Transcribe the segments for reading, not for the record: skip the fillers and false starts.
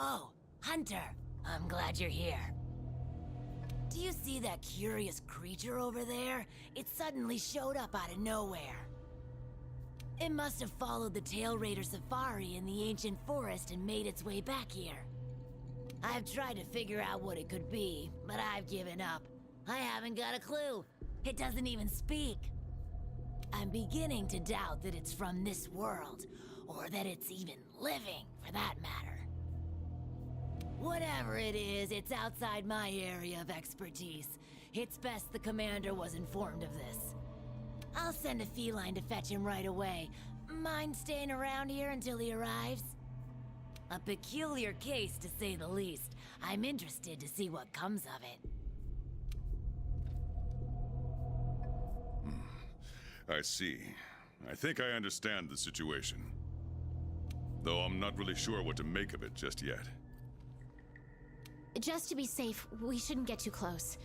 Oh, Hunter. I'm glad you're here. Do you see that curious creature over there? It suddenly showed up out of nowhere. It must have followed the Tail Raider safari in the ancient forest and made its way back here. I've tried to figure out what it could be, but I've given up. I haven't got a clue. It doesn't even speak. I'm beginning to doubt that it's from this world, or that it's even living, for that matter. Whatever it is, it's outside my area of expertise. It's best the commander was informed of this. I'll send a feline to fetch him right away. Mind staying around here until he arrives? A peculiar case, to say the least. I'm interested to see what comes of it. I see. I think I understand the situation. Though I'm not really sure what to make of it just yet. Just to be safe, we shouldn't get too close.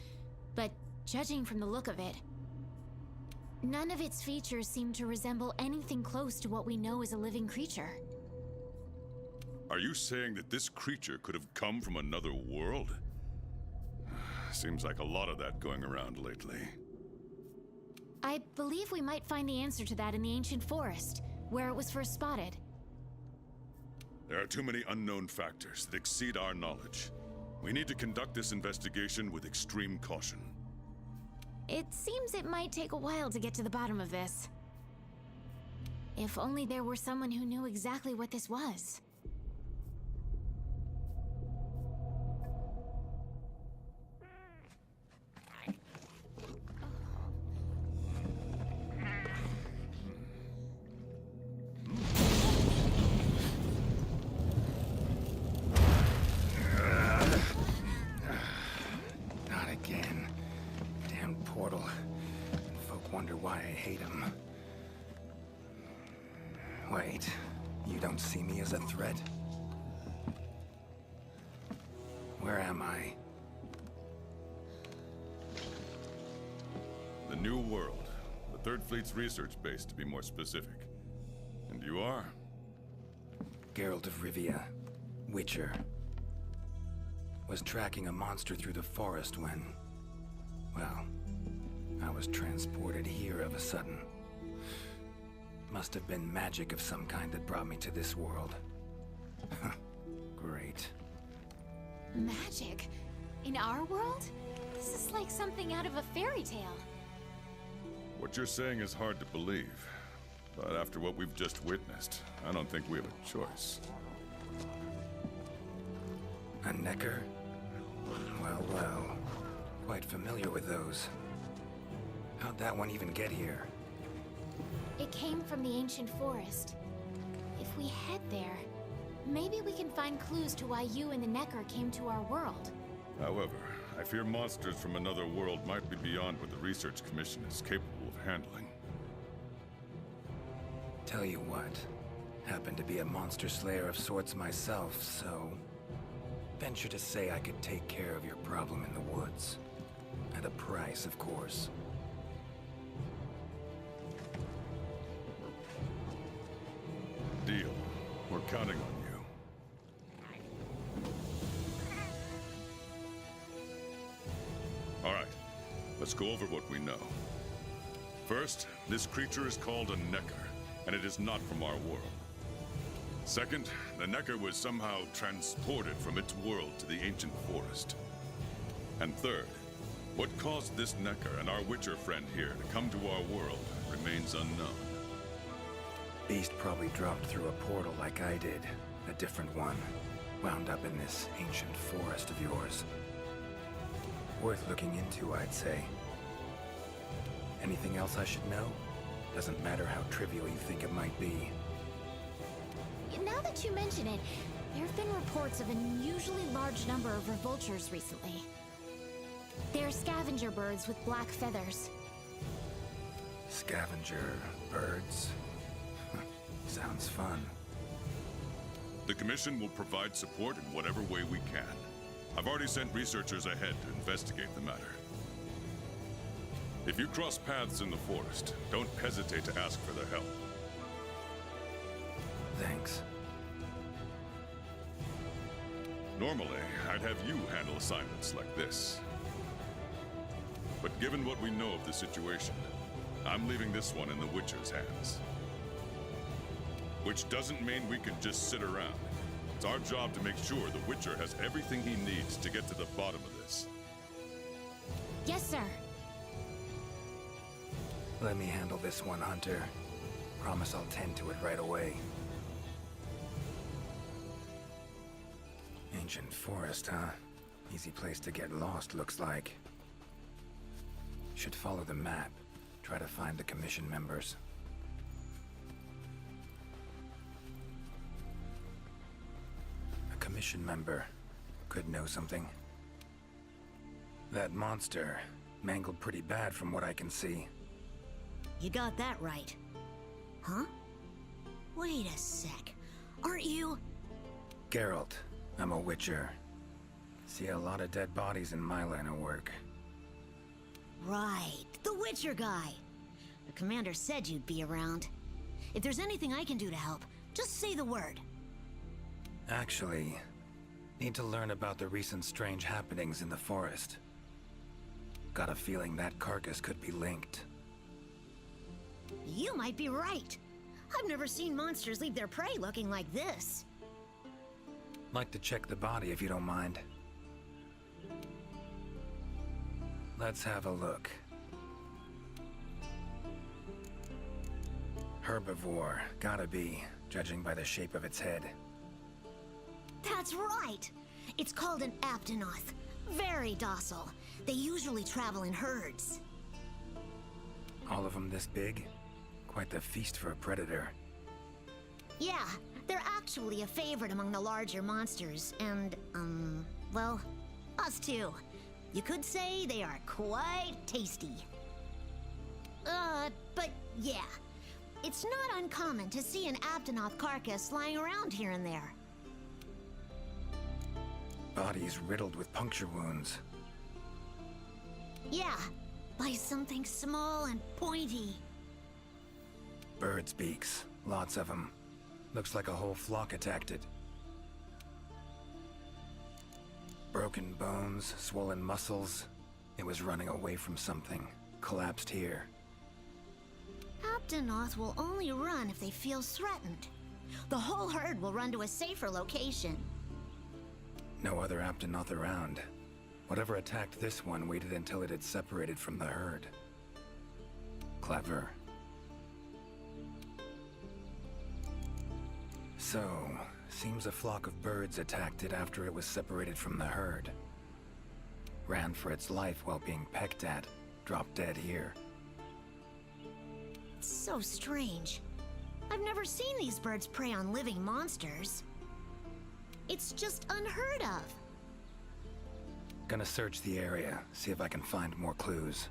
But judging from the look of it, none of its features seem to resemble anything close to what we know is a living creature. Are you saying that this creature could have come from another world? Seems like a lot of that going around lately. I believe we might find the answer to that in the ancient forest, where it was first spotted. There are too many unknown factors that exceed our knowledge. We need to conduct this investigation with extreme caution. It seems it might take a while to get to the bottom of this. If only there were someone who knew exactly what this was. Not again. Damn portal. Folk wonder why I hate him. Wait, you don't see me as a threat? Where am I? The New World. The Third Fleet's research base, to be more specific. And you are? Geralt of Rivia, Witcher. Was tracking a monster through the forest when... well, I was transported here of a sudden. Must have been magic of some kind that brought me to this world. Great. Magic? In our world? This is like something out of a fairy tale. What you're saying is hard to believe. But after what we've just witnessed, I don't think we have a choice. A Necker? Well, well. Quite familiar with those. How'd that one even get here? It came from the ancient forest. If we head there, maybe we can find clues to why you and the Necker came to our world. However, I fear monsters from another world might be beyond what the Research Commission is capable of handling. Tell you what, happen to be a monster slayer of sorts myself, so... venture to say I could take care of your problem in the woods. At a price, of course. Deal. We're counting on you. All right. Let's go over what we know. First, this creature is called a Necker, and it is not from our world. Second, the Necker was somehow transported from its world to the ancient forest. And third, what caused this Necker and our Witcher friend here to come to our world remains unknown. Beast probably dropped through a portal like I did. A different one. Wound up in this ancient forest of yours. Worth looking into, I'd say. Anything else I should know? Doesn't matter how trivial you think it might be. Now that you mention it, there have been reports of an unusually large number of revoltures recently. They're scavenger birds with black feathers. Scavenger birds? Sounds fun. The Commission will provide support in whatever way we can. I've already sent researchers ahead to investigate the matter. If you cross paths in the forest, don't hesitate to ask for their help. Thanks. Normally, I'd have you handle assignments like this. But given what we know of the situation, I'm leaving this one in the Witcher's hands. Which doesn't mean we can just sit around. It's our job to make sure the Witcher has everything he needs to get to the bottom of this. Yes, sir. Let me handle this one, Hunter. Promise I'll tend to it right away. Ancient forest, huh? Easy place to get lost, looks like. Should follow the map. Try to find the commission members. A commission member could know something. That monster mangled pretty bad from what I can see. You got that right. Huh? Wait a sec. Aren't you? Geralt, I'm a Witcher. See a lot of dead bodies in my line of work. Right, the Witcher guy. The commander said you'd be around. If there's anything I can do to help, just say the word. Actually, need to learn about the recent strange happenings in the forest. Got a feeling that carcass could be linked. You might be right. I've never seen monsters leave their prey looking like this. Like to check the body if you don't mind. Let's have a look. Herbivore, gotta be, judging by the shape of its head. That's right! It's called an Aptonoth. Very docile. They usually travel in herds. All of them this big? Quite the feast for a predator. Yeah, they're actually a favorite among the larger monsters, and, well, us too. You could say they are quite tasty. But yeah, it's not uncommon to see an Aptonoth carcass lying around here and there. Bodies riddled with puncture wounds. Yeah, by something small and pointy. Birds' beaks, lots of them. Looks like a whole flock attacked it. Broken bones, swollen muscles. It was running away from something. Collapsed here. Aptonoth will only run if they feel threatened. The whole herd will run to a safer location. No other Aptonoth around. Whatever attacked this one waited until it had separated from the herd. Clever. So, seems a flock of birds attacked it after it was separated from the herd. Ran for its life while being pecked at, dropped dead here. It's so strange. I've never seen these birds prey on living monsters. It's just unheard of. Gonna search the area, see if I can find more clues.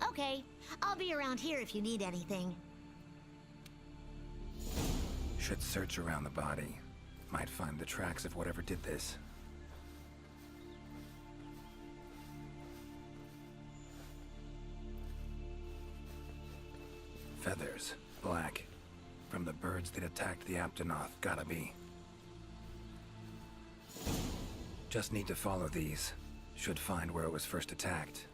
Okay, I'll be around here if you need anything. Should search around the body. Might find the tracks of whatever did this. Feathers, black. From the birds that attacked the Aptonoth, gotta be. Just need to follow these. Should find where it was first attacked.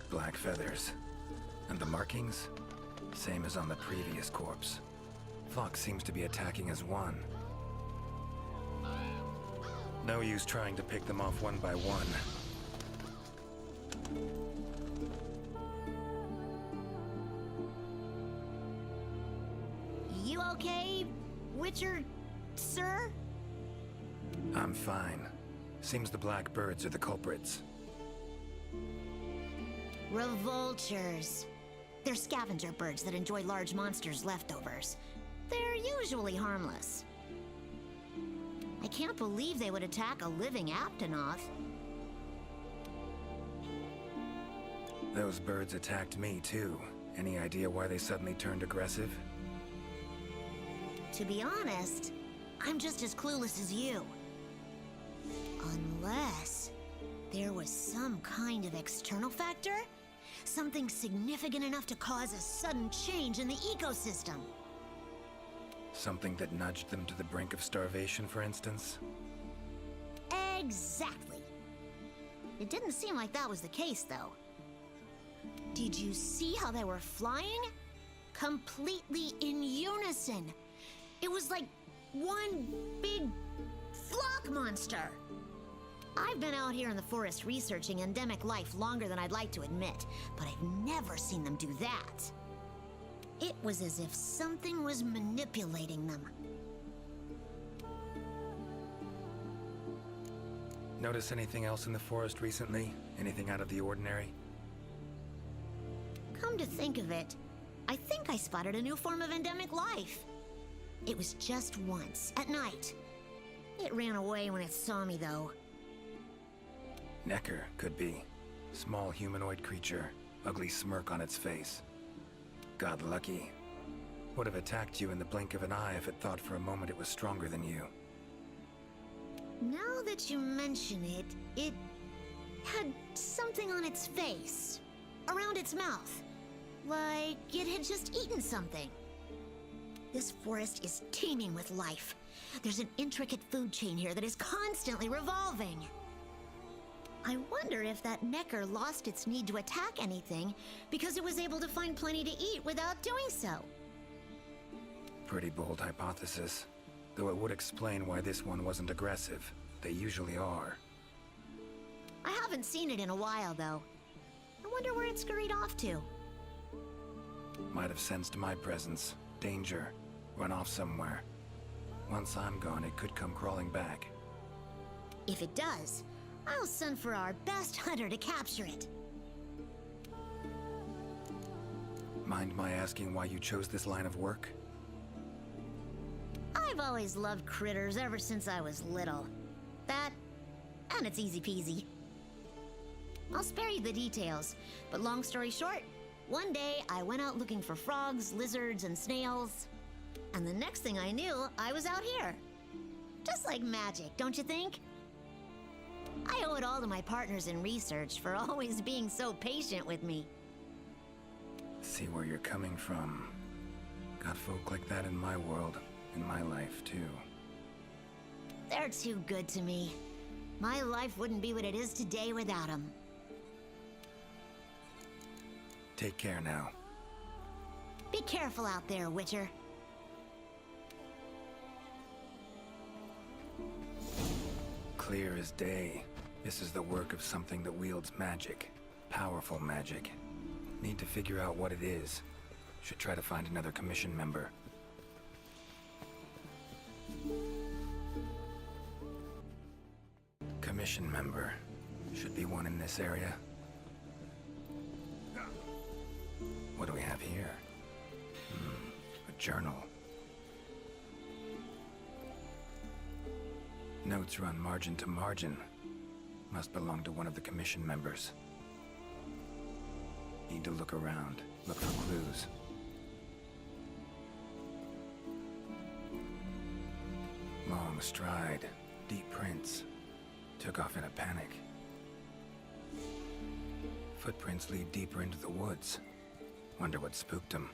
Black feathers. And the markings? Same as on the previous corpse. Fox seems to be attacking as one. No use trying to pick them off one by one. You okay, Witcher, sir? I'm fine. Seems the black birds are the culprits. Revoltures. They're scavenger birds that enjoy large monsters' leftovers. They're usually harmless. I can't believe they would attack a living Aptonoth. Those birds attacked me too. Any idea why they suddenly turned aggressive? To be honest, I'm just as clueless as you. Unless there was some kind of external factor? Something significant enough to cause a sudden change in the ecosystem. Something that nudged them to the brink of starvation, for instance? Exactly. It didn't seem like that was the case, though. Did you see how they were flying? Completely in unison. It was like one big flock monster. I've been out here in the forest researching endemic life longer than I'd like to admit, but I've never seen them do that. It was as if something was manipulating them. Notice anything else in the forest recently? Anything out of the ordinary? Come to think of it, I think I spotted a new form of endemic life. It was just once, at night. It ran away when it saw me, though. Necker, could be. Small humanoid creature, ugly smirk on its face. Got lucky. Would have attacked you in the blink of an eye if it thought for a moment it was stronger than you. Now that you mention it, it had something on its face. Around its mouth. Like it had just eaten something. This forest is teeming with life. There's an intricate food chain here that is constantly revolving. I wonder if that Necker lost its need to attack anything because it was able to find plenty to eat without doing so. Pretty bold hypothesis. Though it would explain why this one wasn't aggressive. They usually are. I haven't seen it in a while, though. I wonder where it scurried off to. Might have sensed my presence. Danger. Run off somewhere. Once I'm gone, it could come crawling back. If it does, I'll send for our best hunter to capture it. Mind my asking why you chose this line of work? I've always loved critters ever since I was little. That, and it's easy peasy. I'll spare you the details, but long story short, one day I went out looking for frogs, lizards, and snails, and the next thing I knew, I was out here. Just like magic, don't you think? I owe it all to my partners in research for always being so patient with me. See where you're coming from. Got folk like that in my world, in my life too. They're too good to me. My life wouldn't be what it is today without them. Take care now. Be careful out there, Witcher. Clear as day. This is the work of something that wields magic. Powerful magic. Need to figure out what it is. Should try to find another commission member. Commission member. Should be one in this area. What do we have here? A journal. Notes run margin to margin. Must belong to one of the commission members. Need to look around, look for clues. Long stride, deep prints. Took off in a panic. Footprints lead deeper into the woods. Wonder what spooked him.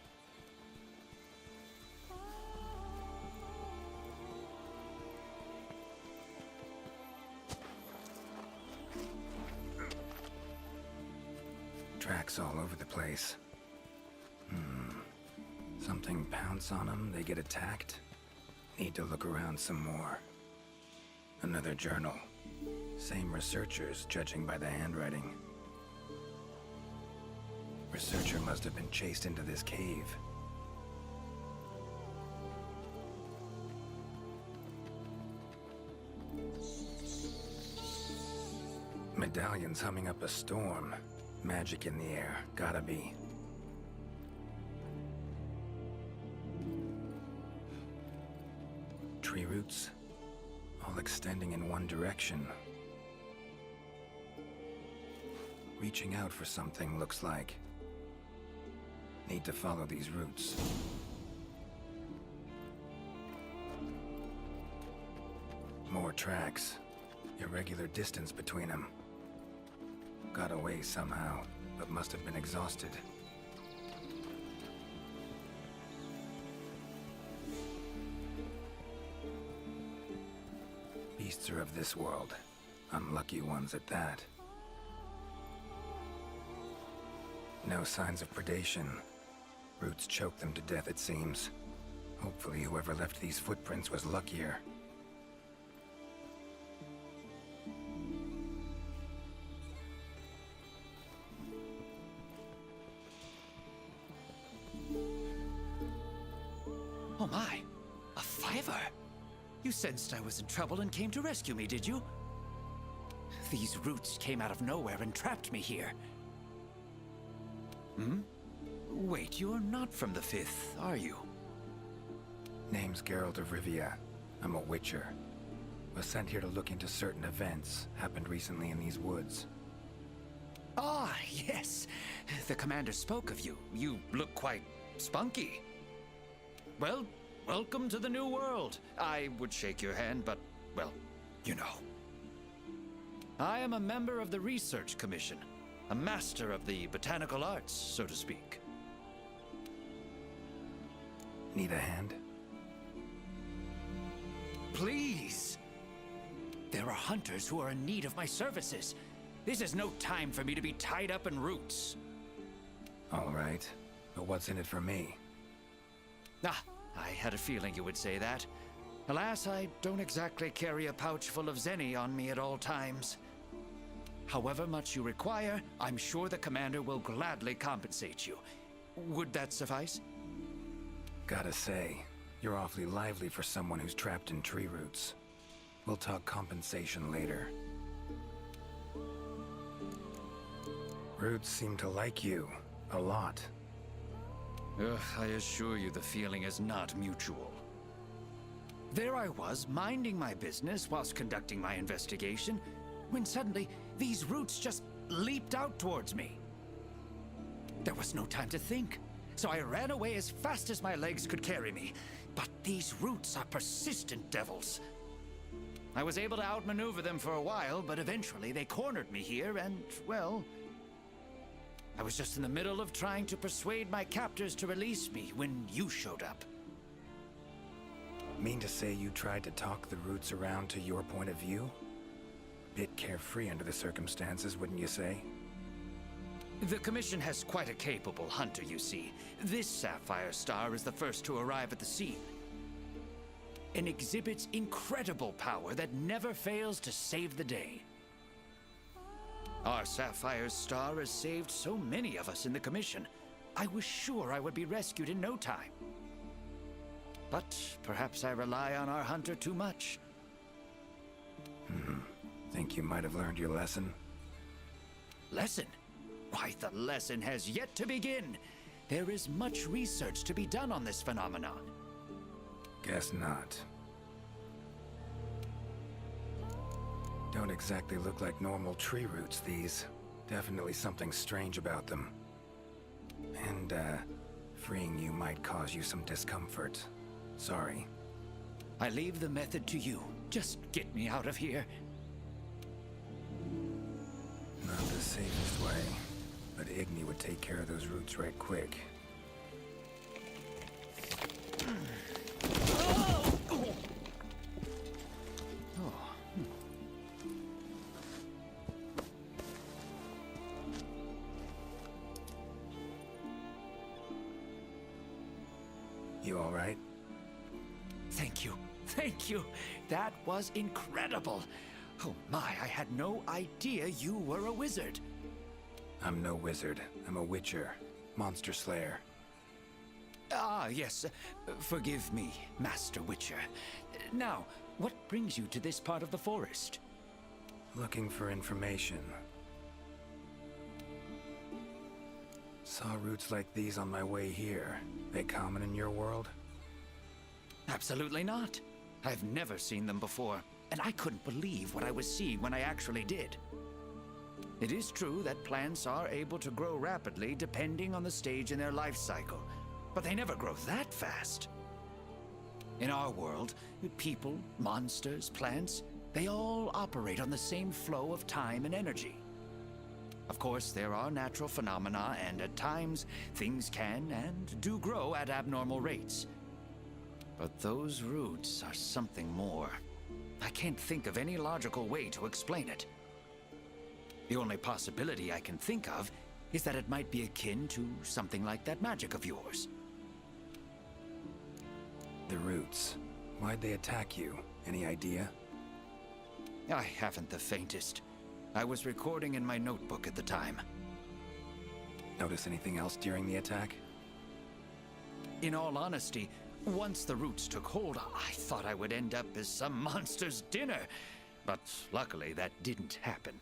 Tracks all over the place. Something pounce on them, they get attacked. Need to look around some more. Another journal. Same researchers, judging by the handwriting. Researcher must have been chased into this cave. Medallions humming up a storm. Magic in the air, gotta be. Tree roots, all extending in one direction. Reaching out for something, looks like. Need to follow these roots. tracks. Irregular distance between them. Got away somehow, but must have been exhausted. Beasts are of this world. Unlucky ones at that. No signs of predation. Roots choke them to death, it seems. Hopefully whoever left these footprints was luckier. Oh my, a fiver! You sensed I was in trouble and came to rescue me, did you? These roots came out of nowhere and trapped me here. Hmm? Wait, you're not from the Fifth, are you? Name's Geralt of Rivia. I'm a Witcher. Was sent here to look into certain events happened recently in these woods. Ah, yes. The commander spoke of you. You look quite spunky. Well, welcome to the new world. I would shake your hand, but, well, you know. I am a member of the Research Commission, a master of the botanical arts, so to speak. Need a hand? Please! There are hunters who are in need of my services. This is no time for me to be tied up in roots. All right, but what's in it for me? Ah, I had a feeling you would say that. Alas, I don't exactly carry a pouch full of zenny on me at all times. However much you require, I'm sure the commander will gladly compensate you. Would that suffice? Gotta say, you're awfully lively for someone who's trapped in tree roots. We'll talk compensation later. Roots seem to like you. A lot. Ugh, I assure you the feeling is not mutual. There I was, minding my business whilst conducting my investigation, when suddenly these roots just leaped out towards me. There was no time to think, so I ran away as fast as my legs could carry me. But these roots are persistent devils. I was able to outmaneuver them for a while, but eventually they cornered me here and, well, I was just in the middle of trying to persuade my captors to release me when you showed up. Mean to say you tried to talk the roots around to your point of view? Bit carefree under the circumstances, wouldn't you say? The Commission has quite a capable hunter, you see. This Sapphire Star is the first to arrive at the scene, and exhibits incredible power that never fails to save the day. Our Sapphire Star has saved so many of us in the Commission. I was sure I would be rescued in no time. But perhaps I rely on our hunter too much. Think you might have learned your lesson? Lesson? Why, the lesson has yet to begin. There is much research to be done on this phenomenon. Guess not. Don't exactly look like normal tree roots, these. Definitely something strange about them. And, freeing you might cause you some discomfort. Sorry. I leave the method to you. Just get me out of here. Not the safest way, but Igni would take care of those roots right quick. You all right? Thank you. Thank you. That was incredible. Oh my, I had no idea you were a wizard. I'm no wizard. I'm a witcher. Monster slayer. Ah, yes. Forgive me, Master Witcher. Now, what brings you to this part of the forest? Looking for information. Saw roots like these on my way here. They common in your world? Absolutely not. I've never seen them before, and I couldn't believe what I was seeing when I actually did. It is true that plants are able to grow rapidly depending on the stage in their life cycle, but they never grow that fast. In our world, people, monsters, plants, They all operate on the same flow of time and energy. Of course, there are natural phenomena, and at times, things can and do grow at abnormal rates. But those roots are something more. I can't think of any logical way to explain it. The only possibility I can think of is that it might be akin to something like that magic of yours. The roots. Why'd they attack you? Any idea? I haven't the faintest. I was recording in my notebook at the time. Notice anything else during the attack? In all honesty, once the roots took hold, I thought I would end up as some monster's dinner. But luckily, that didn't happen.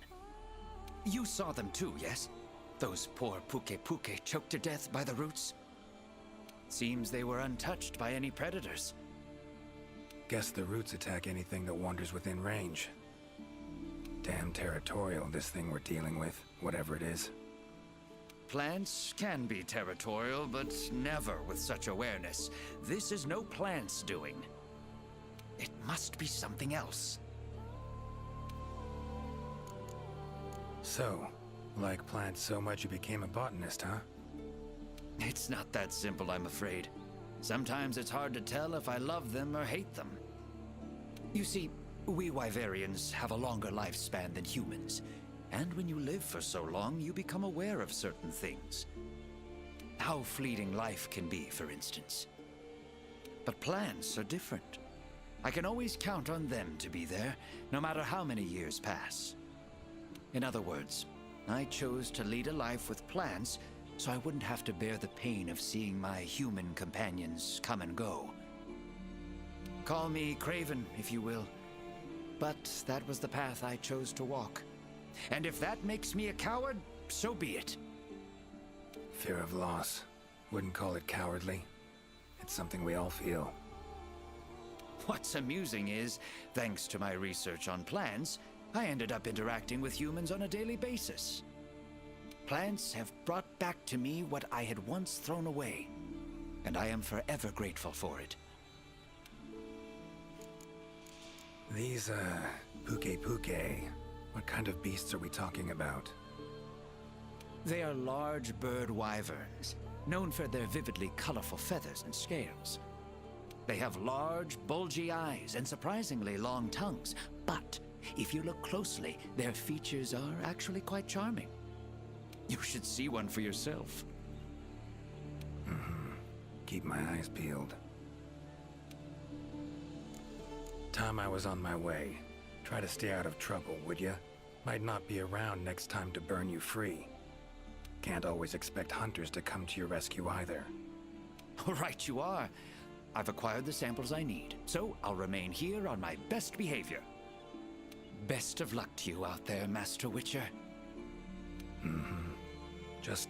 You saw them too, yes? Those poor Puke choked to death by the roots? Seems they were untouched by any predators. Guess the roots attack anything that wanders within range. Damn territorial, this thing we're dealing with, whatever it is. Plants can be territorial, but never with such awareness. This is no plant's doing. It must be something else. So, like plants so much you became a botanist, huh? It's not that simple, I'm afraid. Sometimes it's hard to tell if I love them or hate them. You see, we Wyverians have a longer lifespan than humans. And when you live for so long, you become aware of certain things. How fleeting life can be, for instance. But plants are different. I can always count on them to be there, no matter how many years pass. In other words, I chose to lead a life with plants so I wouldn't have to bear the pain of seeing my human companions come and go. Call me Craven, if you will. But that was the path I chose to walk. And if that makes me a coward, so be it. Fear of loss. Wouldn't call it cowardly. It's something we all feel. What's amusing is, thanks to my research on plants, I ended up interacting with humans on a daily basis. Plants have brought back to me what I had once thrown away, and I am forever grateful for it. These, Puke, what kind of beasts are we talking about? They are large bird wyverns, known for their vividly colorful feathers and scales. They have large, bulgy eyes and surprisingly long tongues, but if you look closely, their features are actually quite charming. You should see one for yourself. Keep my eyes peeled. Time I was on my way. Try to stay out of trouble, would ya? Might not be around next time to burn you free. Can't always expect hunters to come to your rescue either. Right you are. I've acquired the samples I need, so I'll remain here on my best behavior. Best of luck to you out there, Master Witcher. Just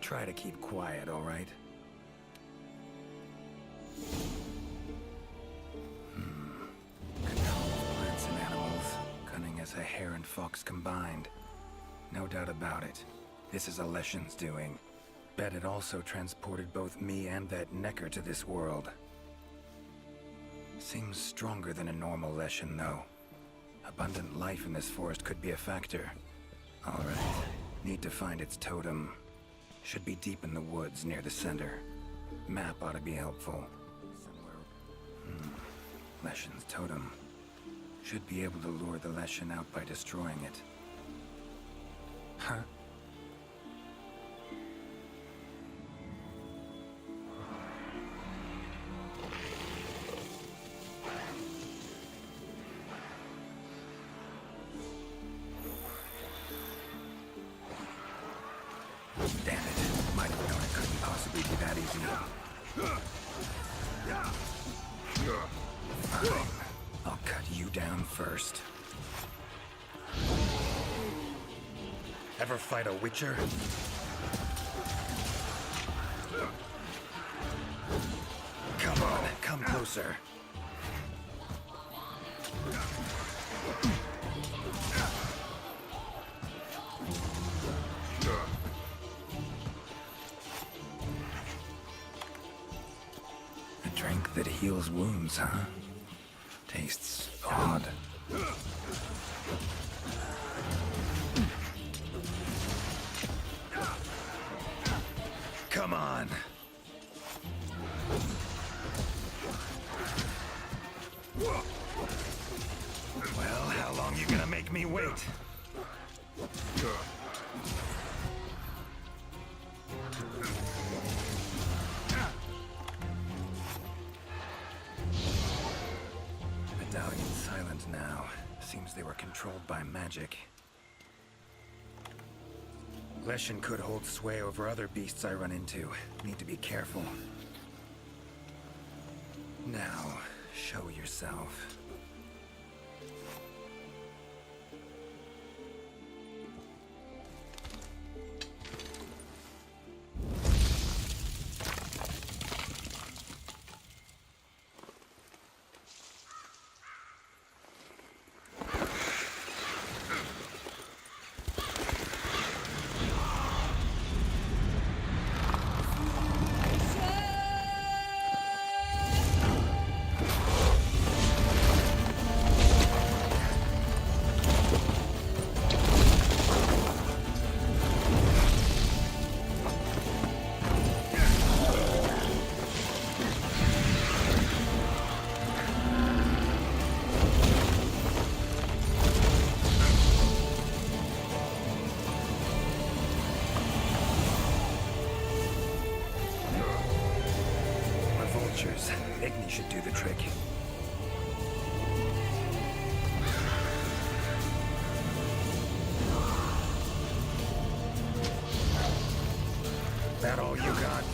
try to keep quiet, all right? Control of plants and animals. Cunning as a hare and fox combined. No doubt about it. This is Alessian's doing. Bet it also transported both me and that Necker to this world. Seems stronger than a normal Leshen, though. Abundant life in this forest could be a factor. All right. Need to find its totem. Should be deep in the woods near the center. Map ought to be helpful. Somewhere. Leshen's totem. Should be able to lure the Leshen out by destroying it. Huh? Damn it. Might have known it couldn't possibly be that easy. Fine. I'll cut you down first. Ever fight a Witcher? Come on, come closer. A drink that heals wounds, huh? Tastes odd. You're gonna make me wait. Medallion's silent now. Seems they were controlled by magic. Leshen could hold sway over other beasts I run into. Need to be careful. Now, show yourself. Igni should do the trick. That all you got?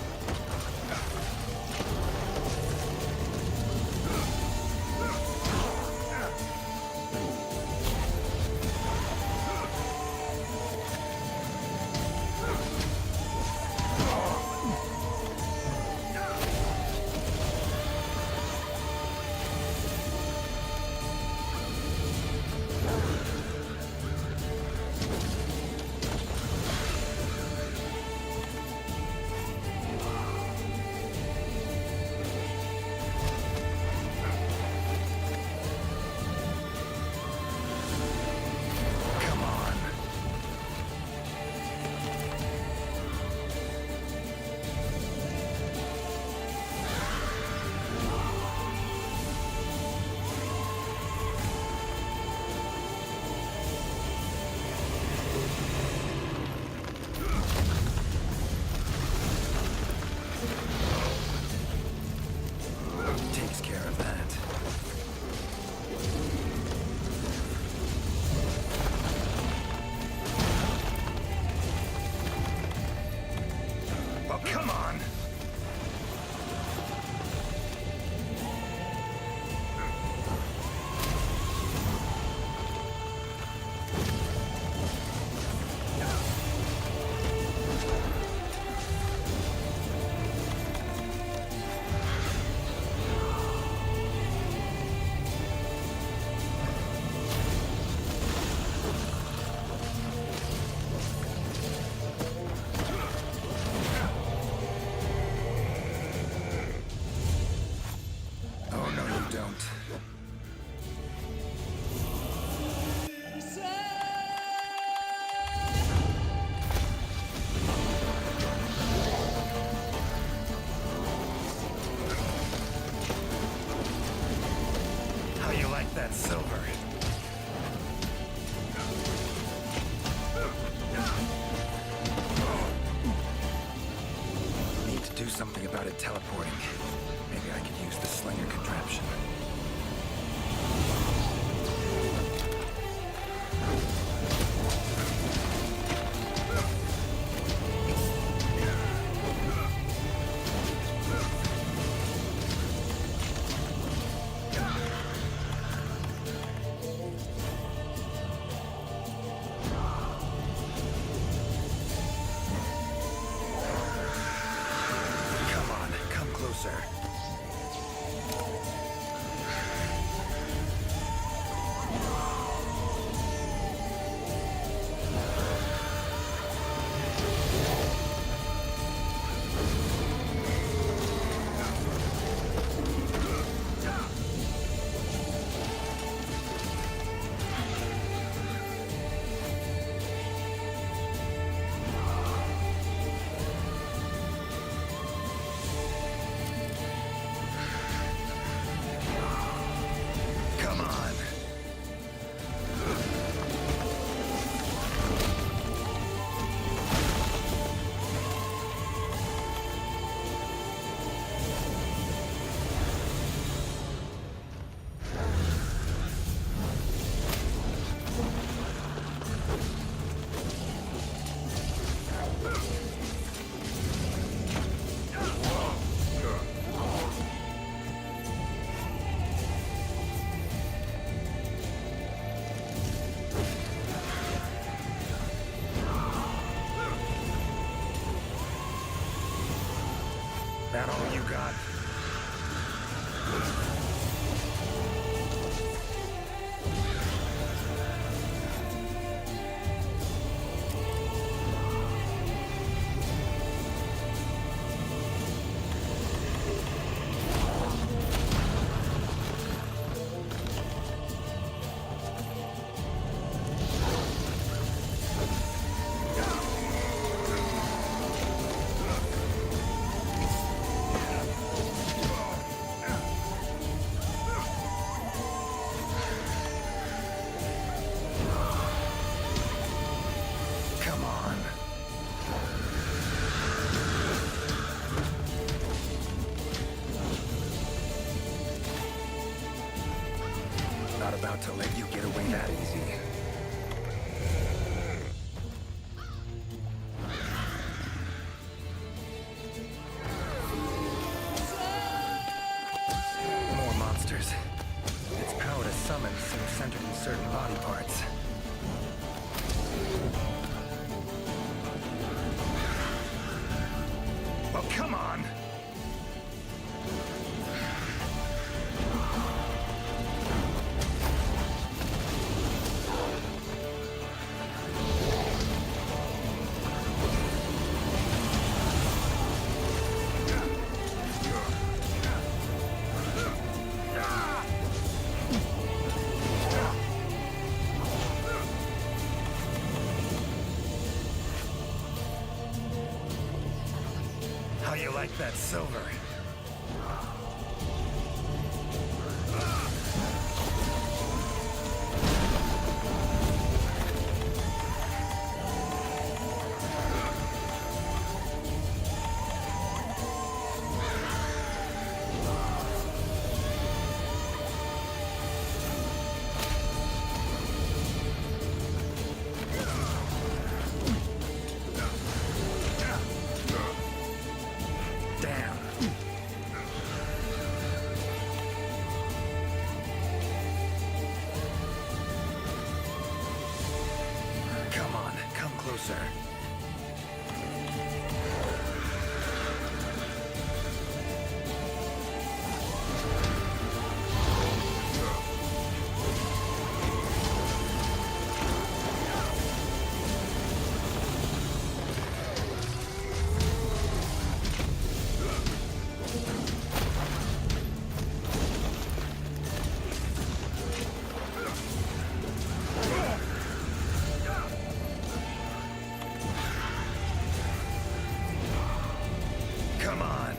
Takes care of that. Oh, come on! That silver. Need to do something about it teleporting. Maybe I could use the slinger contraption. Closer. about to let you get away that easy. More monsters. Its power to summon seems centered in certain body parts. Well, come on! How you like that silver? Damn. Come on, come closer. Come on.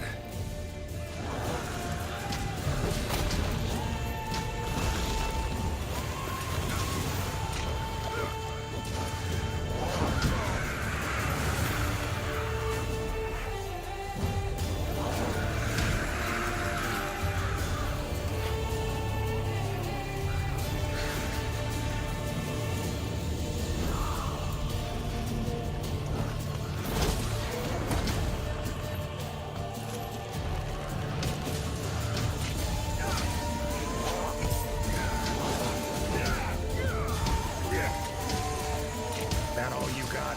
That all you got?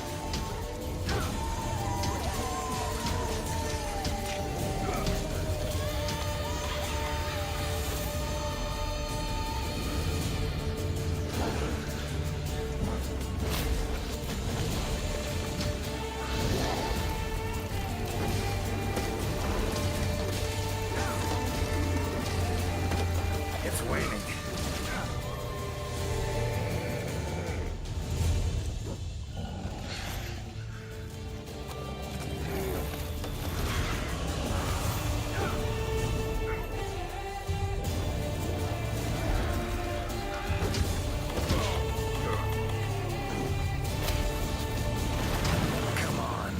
It's waning. Come on.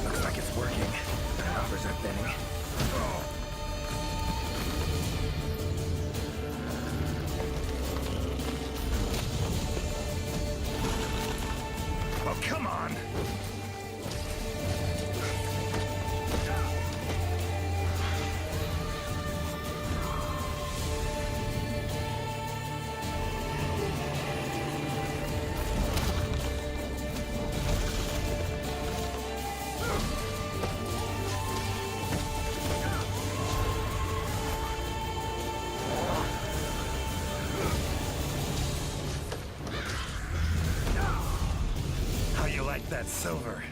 Looks like it's working. The numbers are thinning. Oh, come on! How you like that silver?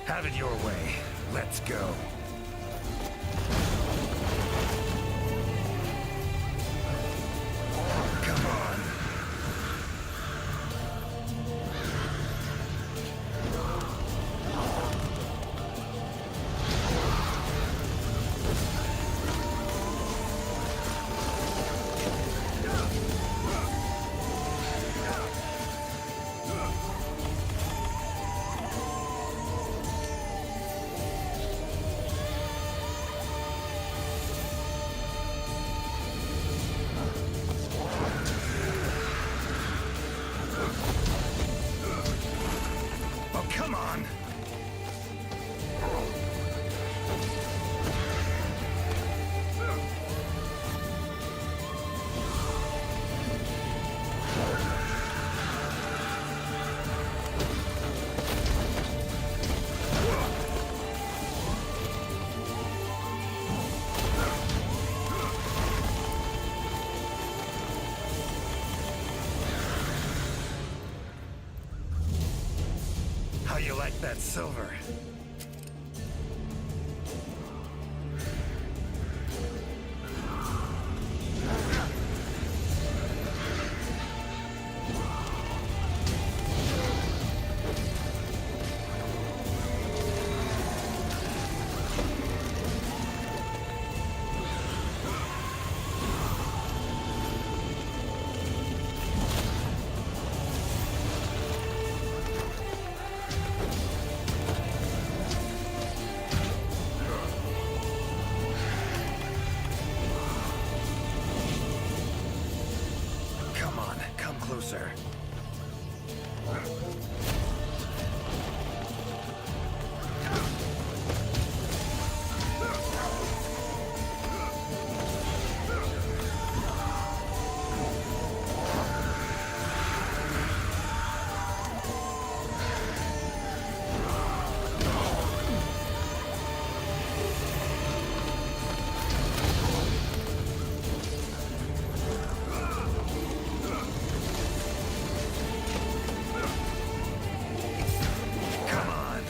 Have it your way. Let's go. Come on. Oh, come on! How you like that silver? Come on, come closer. Come on.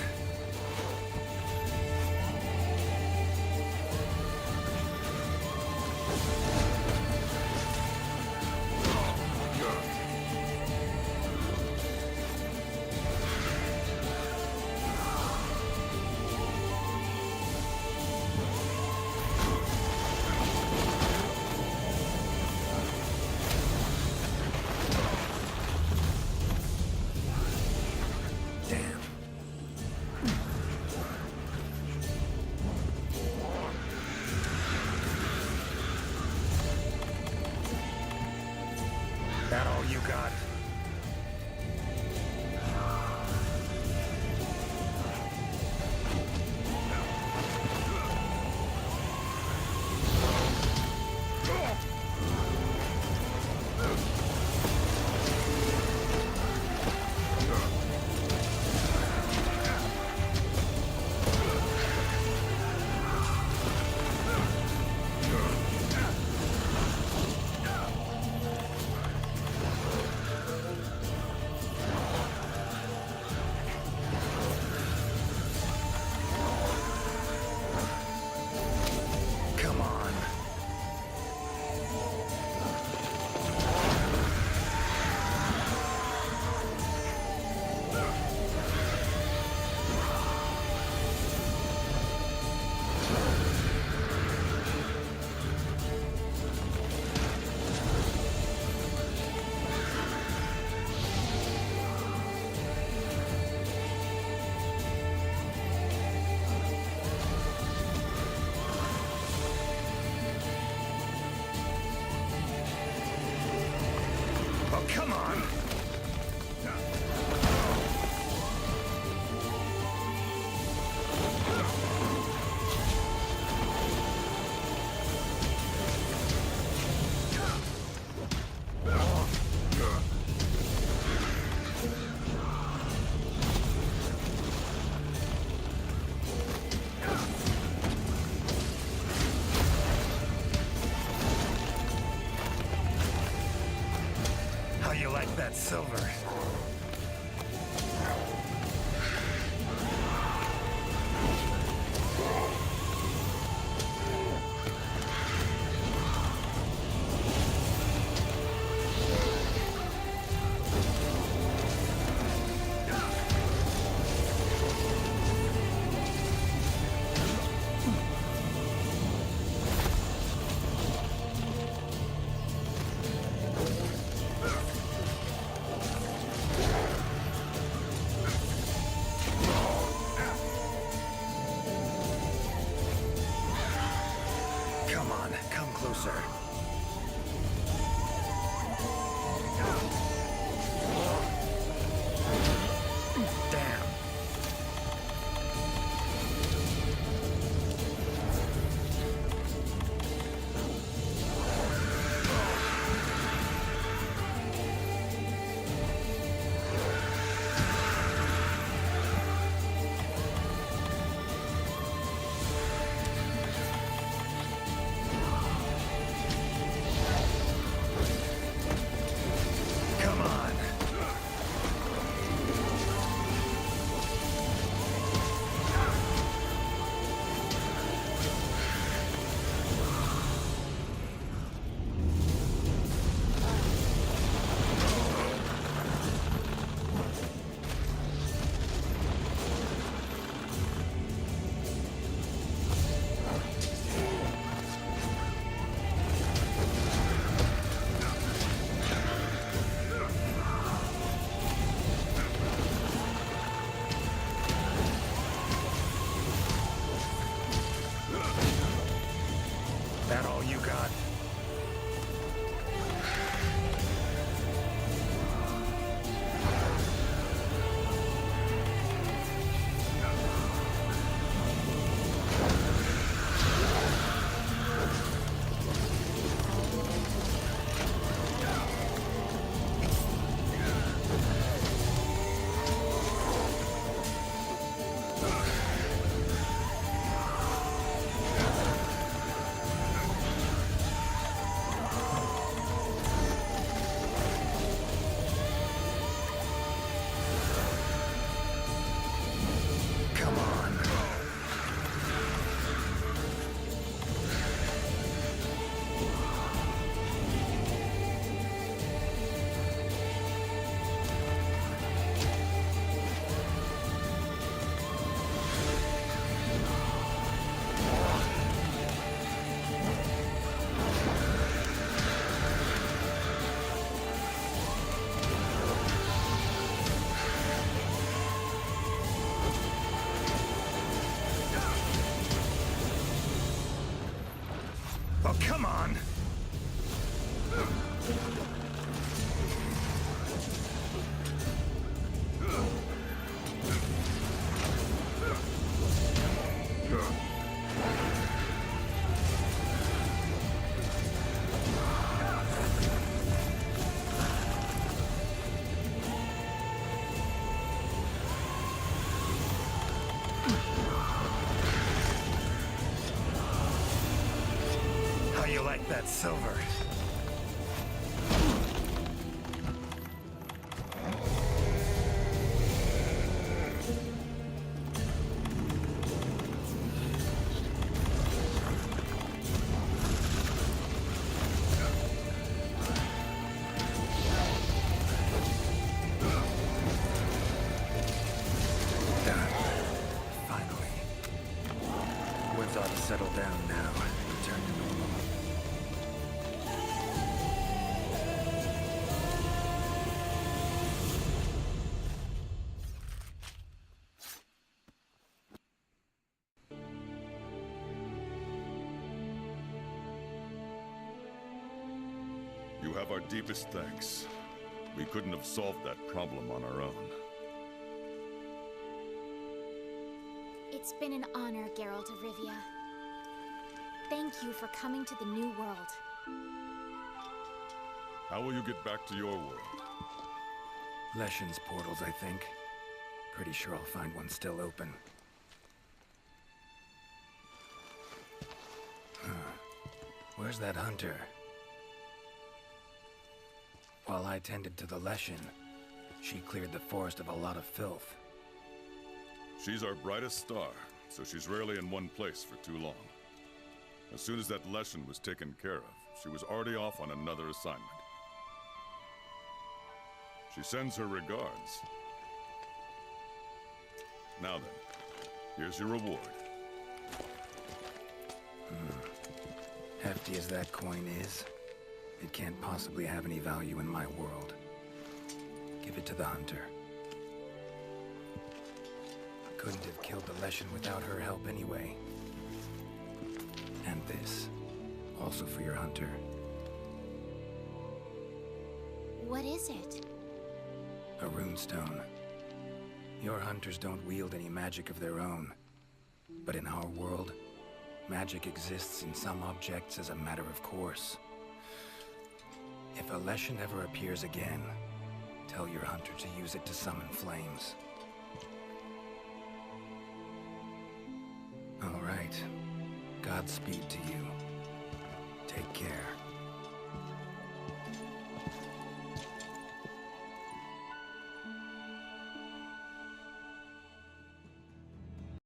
Damn. That all you got? Come on. Oh, come on! How you like that silver? closer. Damn. Come on. That all you got? Come on. Oh, come on! How you like that silver? Done. Finally. Woods ought to settle down now. Return to normal. You have our deepest thanks. We couldn't have solved that problem on our own. It's been an honor, Geralt of Rivia. Thank you for coming to the New World. How will you get back to your world? Leshen's portals, I think. Pretty sure I'll find one still open. Where's that hunter? While I tended to the Leshen, she cleared the forest of a lot of filth. She's our brightest star, so she's rarely in one place for too long. As soon as that Leshen was taken care of, she was already off on another assignment. She sends her regards. Now then, here's your reward. Hefty as that coin is, it can't possibly have any value in my world. Give it to the hunter. Couldn't have killed the Leshen without her help anyway. And this. Also for your hunter. What is it? A runestone. Your hunters don't wield any magic of their own. But in our world, magic exists in some objects as a matter of course. If a Leshen ever appears again, tell your hunter to use it to summon flames. All right. Godspeed to you. Take care.